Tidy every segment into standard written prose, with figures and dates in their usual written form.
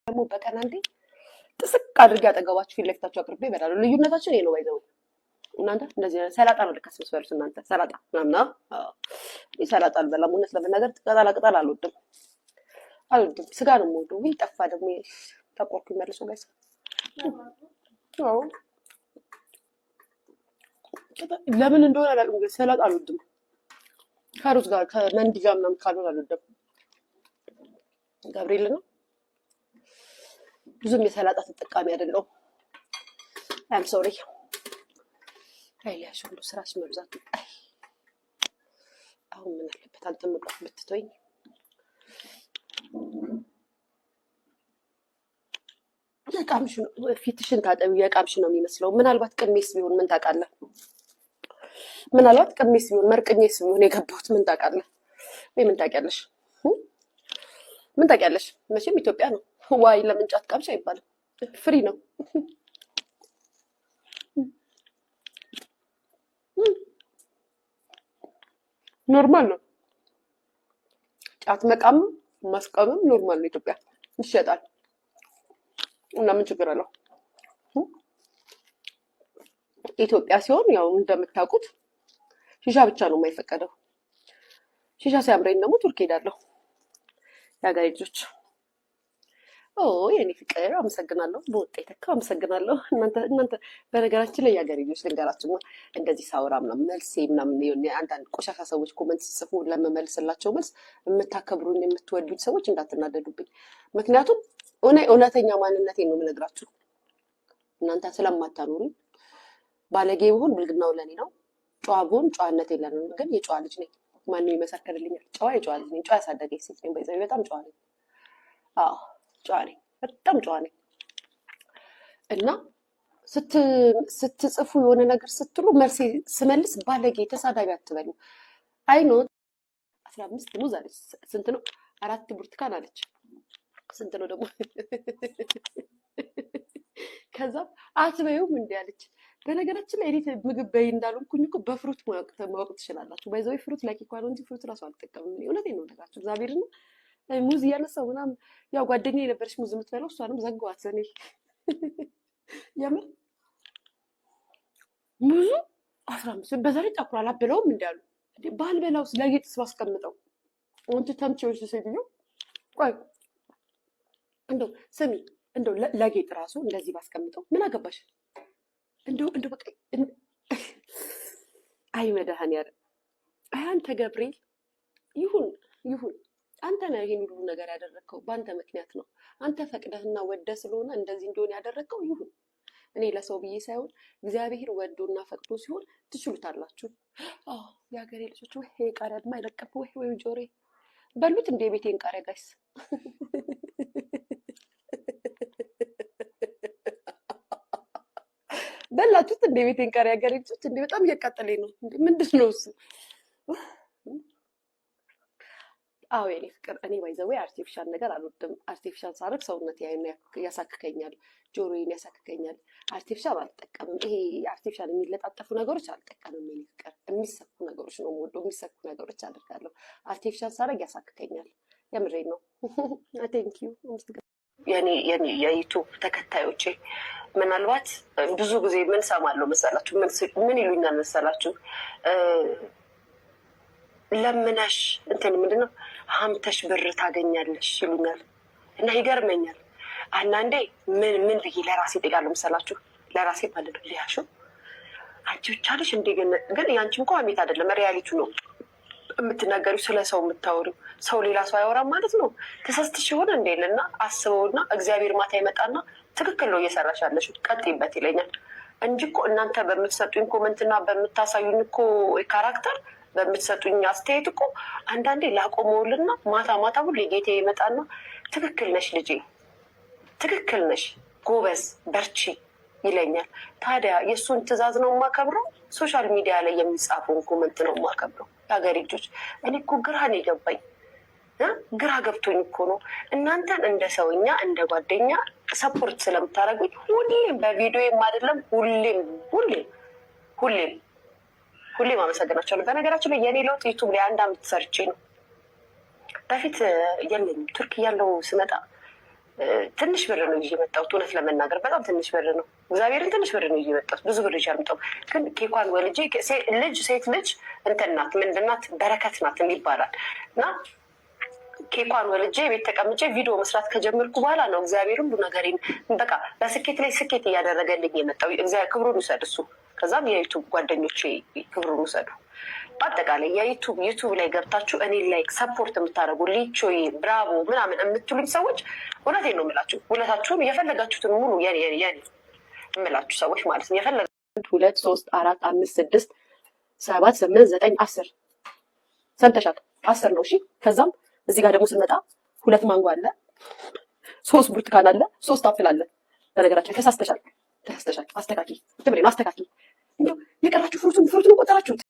ደግሞ በቀን አንዴ ጥስቅ አድርጌ አጠገባችሁ ፊት ለፊታችሁ አቅርቤ ይበላሉ። ልዩነታችን ይሄ ነው። ባይዘው እናንተ እንደዚህ ሰላጣ ነው ልከስ መስበሩት እናንተ ሰላጣ ምናምን ሰላጣ አልበላም። እውነት ለመናገር ቅጠላ ቅጠል አልወድም። ስጋ ነው የምወደው። ግን ጠፋ ደግሞ ተቆርኩ ይመልሱ ጋይስ። ለምን እንደሆነ አላውቅም። ግን ሰላጣ አልወድም። ከሩዝ ጋር ከመንዲ ጋር ምናምን ካልሆነ አልወድም። ገብርኤል ነው ብዙም የሰላጣ ተጠቃሚ አይደለሁም። አም ሶሪ አይሊያሽ ሁሉ ስራሽ መብዛቱ። አሁን ምን አለበት አንተ መጣፍ ብትተወኝ። የቃምሽ ነው ፊትሽን ታጠቢ። የቃምሽ ነው የሚመስለው። ምናልባት ቅሜስ ቢሆን ምን ታውቃለህ? ምናልባት ቅሜስ ቢሆን መርቅኜስ ቢሆን የገባሁት ምን ታውቃለህ? ወይ ምን ታውቂያለሽ? ምን ታውቂያለሽ? መቼም ኢትዮጵያ ነው። ዋይ ለምንጫት ቀምሽ አይባልም። ፍሪ ነው። ኖርማል ነው። ጫት መቃም ማስቀምም ኖርማል ነው። ኢትዮጵያ ይሸጣል እና ምን ችግር አለው? ኢትዮጵያ ሲሆን ያው እንደምታውቁት ሺሻ ብቻ ነው የማይፈቀደው። ሺሻ ሲያምረኝ ደግሞ ቱርክ ሄዳለሁ። የሀገሬ ልጆች የኔ ፍቅር አመሰግናለሁ። በወጣ የተካ አመሰግናለሁ። እናንተ በነገራችን ላይ የሀገሬ ልጆች ልንገራችሁ፣ እንደዚህ ሳውራ ምናምን መልሴ ምናምን አንዳንድ ቆሻሻ ሰዎች ኮመንት ሲጽፉ ለመመልስላቸው መልስ የምታከብሩኝ የምትወዱኝ ሰዎች እንዳትናደዱብኝ። ምክንያቱም እውነተኛ ማንነቴን ነው የምነግራችሁ። እናንተ ስለማታኖሩኝ ባለጌ ብሆን ብልግናው ለኔ ነው። ጨዋ ብሆን ጨዋነት የለንም። ግን የጨዋ ልጅ ነኝ። ማንም ይመሰክርልኛል። የጨዋ ልጅ ነኝ። ጨዋ ያሳደገኝ ሴት ነኝ። በጣም ጨዋ ነኝ። ጨዋ ነኝ። በጣም ጨዋ ነኝ። እና ስትጽፉ የሆነ ነገር ስትሉ መልሴ ስመልስ ባለጌ ተሳዳቢ አትበሉ። አይኖ 15 ሙዝ አለች። ስንት ነው? 4 ብርቱካን አለች። ስንት ነው ደግሞ? ከዛ አትበዩም እንዴ አለች። በነገራችን ላይ እኔ ምግብ በይ እንዳልኩኝ እኮ በፍሩት ማወቅ ትችላላችሁ። ባይዘው ፍሩት ላይ እንኳን እንጂ ፍሩት ራሱ አልጠቀምም። እውነቴን ነው ነገራችሁ። እግዚአብሔርን ሙዝ እያነሳው ምናምን ያው ጓደኛዬ የነበረች ሙዝ የምትበላው እሷንም ዘጋዋት። እኔ የምር ሙዙ 15 በዛ ላይ ጠቁር አላበላውም እንዳሉ ባልበላውስ ለጌጥስ ባስቀምጠው ወንት ተምቼዎች ሲሰድዩ ቆይ እንደው ስሚ እንደው ለጌጥ ራሱ እንደዚህ ባስቀምጠው ምን አገባሽ? እንደው በቃ አይ መድኃኒዓለም አይ አንተ ገብርኤል ይሁን አንተ ነህ ይሄን ሁሉ ነገር ያደረግከው። በአንተ ምክንያት ነው። አንተ ፈቅደህና ወደህ ስለሆነ እንደዚህ እንዲሆን ያደረግከው ይሁን። እኔ ለሰው ብዬ ሳይሆን እግዚአብሔር ወዶና ፈቅዶ ሲሆን ትችሉታላችሁ። የሀገሬ ልጆች ወይ ቃሪያ ድማ አይለቀም ወይ ጆሬ በሉት እንደ ቤቴን ቃሪያ ጋይስ በላችሁት እንደ ቤቴን ቃሪያ ሀገሬ ልጆች። እንደ በጣም እያቃጠለኝ ነው። እንደ ምንድን ነው እሱ? የኔ ፍቅር እኔ ባይዘው አርቲፊሻል ነገር አልወድም። አርቲፊሻል ሳረግ ሰውነት ያሳክከኛል፣ ጆሮዬን ያሳክከኛል። አርቲፊሻል አልጠቀምም። ይሄ አርቲፊሻል የሚለጣጠፉ ነገሮች አልጠቀምም። የኔ ፍቅር የሚሰኩ ነገሮች ነው የምወደው። የሚሰኩ ነገሮች አደርጋለሁ። አርቲፊሻል ሳረግ ያሳክከኛል። የምሬን ነው። ቴንክ ዩ የኔ የዩቱብ ተከታዮቼ ምናልባት ብዙ ጊዜ ምን ሰማለሁ መሰላችሁ? ምን ይሉኛል መሰላችሁ? ለምነሽ እንትን ምንድነው ሀምተሽ ብር ታገኛለሽ ይሉኛል። እና ይገርመኛል። አንዳንዴ ምን ብዬ ለራሴ ጠይቃለሁ መሰላችሁ? ለራሴ ማለት ነው ሊያሹ አንቺ ብቻ ነሽ እንዴ? ግን ያንቺ እንኳን አሜት አይደለም፣ ሪያሊቲ ነው የምትናገሪው። ስለ ሰው የምታወሪው ሰው ሌላ ሰው አያወራም ማለት ነው። ተሳስተሽ ይሆን እንዴ ልና አስበውና እግዚአብሔር ማታ ይመጣና ትክክል ነው እየሰራሽ ያለሽው ቀጥይበት ይለኛል እንጂ እኮ እናንተ በምትሰጡኝ ኮመንትና በምታሳዩኝ እኮ ካራክተር በምትሰጡኝ አስተያየት እኮ አንዳንዴ ላቆመውልና ማታ ሁሌ ጌታ ይመጣና ትክክል ነሽ ልጄ፣ ትክክል ነሽ፣ ጎበዝ በርቺ ይለኛል። ታዲያ የእሱን ትዕዛዝ ነው የማከብረው? ሶሻል ሚዲያ ላይ የሚጻፈውን ኮመንት ነው የማከብረው? የሀገሬ ልጆች እኔ እኮ ግራ ነው የገባኝ። ግራ ገብቶኝ እኮ ነው እናንተን እንደ ሰውኛ እንደ ጓደኛ ሰፖርት ስለምታደርጉኝ ሁሌም በቪዲዮም አይደለም ሁሌም አመሰግናቸዋለሁ። በነገራችን ላይ የኔ ለውጥ ዩቱብ ላይ 1 ዓመት ሰርቼ ነው። በፊት የለኝም። ቱርክ ያለው ስመጣ ትንሽ ብር ነው ይዤ የመጣሁት። እውነት ለመናገር በጣም ትንሽ ብር ነው። እግዚአብሔርን ትንሽ ብር ነው ይዤ የመጣሁት። ብዙ ብር ይዤ አልመጣሁም። ግን ኬኳን ወልጄ ሴት ልጅ እንትን ናት፣ ምንድን ናት? በረከት ናት ይባላል። እና ኬኳን ወልጄ ቤት ተቀምጬ ቪዲዮ መስራት ከጀመርኩ በኋላ ነው እግዚአብሔር ሁሉ ነገሬን በቃ በስኬት ላይ ስኬት እያደረገልኝ የመጣው። እግዚአብሔር ክብሩን ውሰድ እሱ። ከዛም የዩቱብ ጓደኞቼ ክብሩን ውሰዱ። በአጠቃላይ ዩቱብ ላይ ገብታችሁ እኔ ላይክ ሰፖርት የምታደርጉ ሊቾዬ ብራቮ ምናምን የምትሉኝ ሰዎች እውነቴን ነው የምላችሁ። ውለታችሁን የፈለጋችሁትን ሙሉ የኔ የምላችሁ ሰዎች ማለት ነው። የፈለጋ 2 3 4 5 6 7 8 9 10 ሰምተሻል? 10 ነው። እሺ ከዛም እዚህ ጋር ደግሞ ስንመጣ 2 ማንጎ አለ፣ 3 ብርቱካን አለ፣ 3 አፕል አለ። በነገራችን ተሳስተሻል። አስተካኪ ትብሬ ነው አስተካኪ። እንደው የቀራችሁ ፍሩቱን ቆጠራችሁት።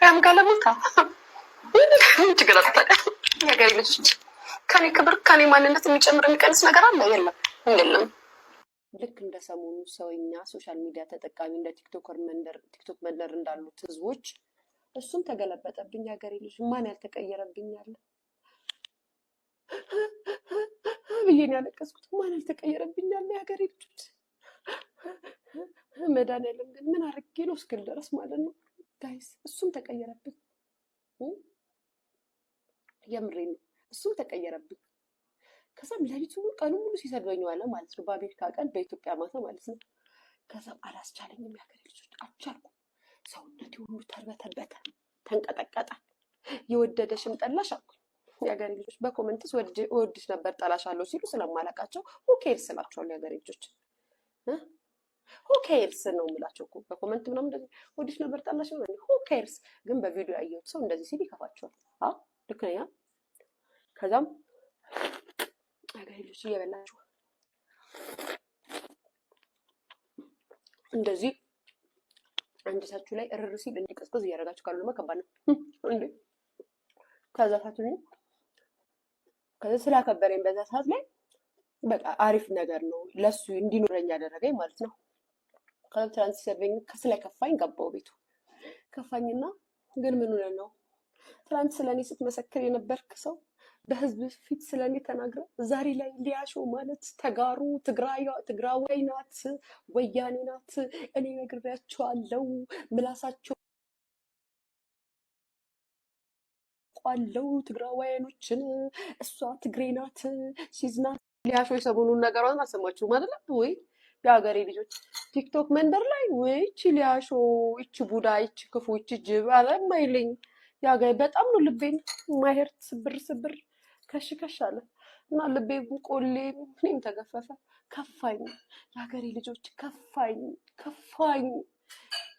ያም ጋለሞታ ችግር አጣጣ የሀገሬ ልጆች ከኔ ክብር ከኔ ማንነት የሚጨምር የሚቀንስ ነገር አለ? የለም። ልክ እንደ ሰሞኑ ሰውኛ ሶሻል ሚዲያ ተጠቃሚ እንደ ቲክቶክ መንደር እንዳሉት ህዝቦች እሱም ተገለበጠብኝ። የሀገሬ ልጅ ማን ያልተቀየረብኛል ብዬን ያለቀስኩት ማን ያልተቀየረብኛል? የሀገሬ ልጆች መድኃኒዓለም ግን ምን አድርጌ ነው እስክል ድረስ ማለት ነው ጋይስ። እሱም ተቀየረብኝ። የምሬን ነው። እሱም ተቀየረብኝ። ከዛም ለሊቱ ቀኑ ሙሉ ሲሰድበኝ ዋለ ማለት ነው። በአሜሪካ ቀን በኢትዮጵያ ማታ ማለት ነው። ከዛም አላስቻለኝም። የሀገሬ ልጆች አልቻልኩም። ሰውነቴ ሁሉ ተርበተበተ፣ ተንቀጠቀጠ። የወደደሽም ጠላሽ አልኩኝ። የሀገሬ ልጆች በኮመንትስ ወድሽ ነበር ጠላሻለሁ ሲሉ ስለማላውቃቸው ሆኬር ስላቸዋለሁ። የሀገሬ ልጆች ሆኬርስ ነው የምላቸው እኮ በኮመንት ምናምን እንደዚህ ወድሽ ነበር ጠላሽ ነው ሆኬርስ። ግን በቪዲዮ ያየሁት ሰው እንደዚህ ሲል ይከፋቸዋል። ልክ ነኝ። ከዛም ሀገሬ ልጆች እየበላችሁ እንደዚህ አንጀታችሁ ላይ እርር ሲል እንዲቀዝቅዝ እያደረጋችሁ ካሉ ደግሞ ከባድ ነው እንዴ። ከዛ ስላከበረኝ በዛ ሰዓት ላይ በቃ አሪፍ ነገር ነው ለሱ እንዲኖረኝ ያደረገኝ ማለት ነው። ከትራንስ ሲሰርበኝ ስለከፋኝ ገባው ቤቱ ከፋኝና፣ ግን ምን ሆነ ነው ትናንት ስለኔ ስትመሰክር የነበርክ ሰው በህዝብ ፊት ስለኔ ተናግረ ዛሬ ላይ ሊያሾ ማለት ተጋሩ ትግራዋይ ናት፣ ወያኔ ናት። እኔ ነግሬያቸዋለሁ፣ ምላሳቸው ቋለው ትግራዋያኖችን፣ እሷ ትግሬ ናት ሲዝናት። ሊያሾ የሰሞኑን ነገሯን አልሰማችሁም አይደለ ወይ? የሀገሬ ልጆች ቲክቶክ መንደር ላይ ይቺ ሊያሾ፣ ይቺ ቡዳ፣ ይቺ ክፉ፣ ይቺ ጅብ አለ ማይለኝ ያጋይ በጣም ነው ልቤን ማሄር ስብር ከሽ አለ እና ልቤ ቆሌ ምንም ተገፈፈ። ከፋኝ የሀገሬ ልጆች ከፋኝ።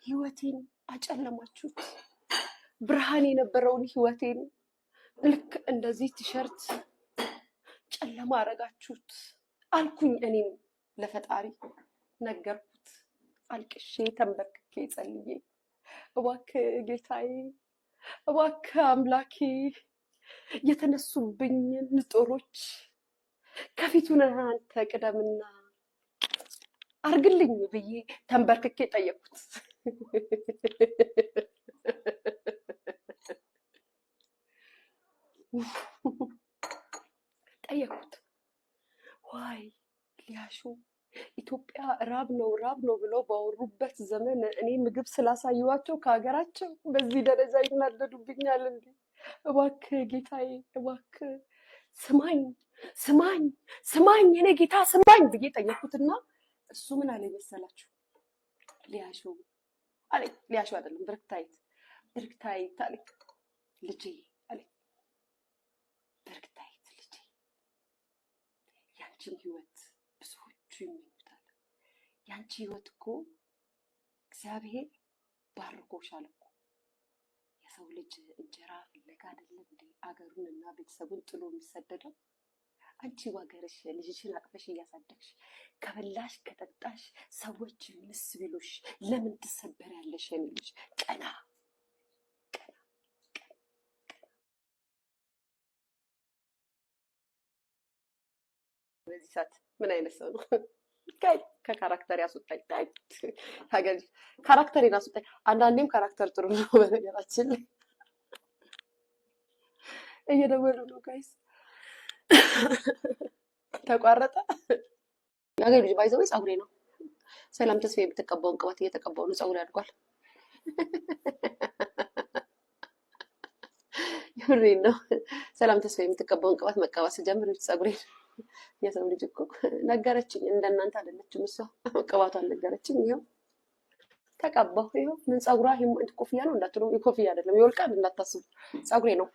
ህይወቴን አጨለማችሁት። ብርሃን የነበረውን ህይወቴን ልክ እንደዚህ ቲሸርት ጨለማ አረጋችሁት አልኩኝ። እኔም ለፈጣሪ ነገርኩት፣ አልቅሼ ተንበርክኬ ጸልዬ፣ እባክህ ጌታዬ፣ እባክህ አምላኬ የተነሱብኝ ጦሮች ከፊቱ ነህ አንተ ቅደምና አርግልኝ ብዬ ተንበርክኬ ጠየቅኩት። ዋይ ሊያሾ ኢትዮጵያ ራብ ነው ብለው ባወሩበት ዘመን እኔ ምግብ ስላሳየዋቸው ከሀገራቸው በዚህ ደረጃ ይናደዱብኛል እንዴ? እባክህ ጌታዬ፣ እባክህ ስማኝ፣ ስማኝ ስማኝ የኔ ጌታ ስማኝ ብዬ ጠየኩትና እሱ ምን አለ መሰላችሁ? ሊያሾ አለ። ሊያሾ አይደለም ብርክታይት፣ ብርክታይት አለ። ልጄ አለ፣ ብርክታይት ልጄ፣ ያንቺን ህይወት ብዙዎቹ ይመኙታል። ያንቺ ህይወት እኮ እግዚአብሔር ባርኮሻል እኮ። የሰው ልጅ እንጀራ ፍለጋ አይደለም እንዴ አገሩንና ቤተሰቡን ጥሎ የሚሰደደው? አንቺ ዋገርሽ ልጅሽን አቅፈሽ እያሳደግሽ ከበላሽ ከጠጣሽ ሰዎች ምንስ ቢሉሽ ለምን ትሰበሪያለሽ? የኔ ልጅ ቀና ቀና ቀና። በዚህ ሰዓት ምን አይነት ሰው ነው? ከካራክተር ያስወጣኝ ሀገር ካራክተር ያስወጣኝ። አንዳንዴም ካራክተር ጥሩ ነው። በነገራችን ላይ እየደወሉ ነው ጋይስ። ተቋረጠ። ያገኝ ልጅ ባይዘው ፀጉሬ ነው። ሰላም ተስፋ የምትቀባውን ቅባት እየተቀባው ነው። ፀጉሬ አድጓል። ይሁን ነው። ሰላም ተስፋ የምትቀባውን ቅባት መቀባት ስጀምር ፀጉሬ የሰው ልጅ እኮ ነገረችኝ። እንደናንተ አይደለችም እሷ። ቅባቷን ነገረችኝ። ይሄው ተቀባሁ። ይሄው ምን ፀጉሯ ኮፍያ ነው እንዳትሉ፣ ኮፍያ አይደለም ይወልቃል እንዳታስቡ። ፀጉሬ ነው።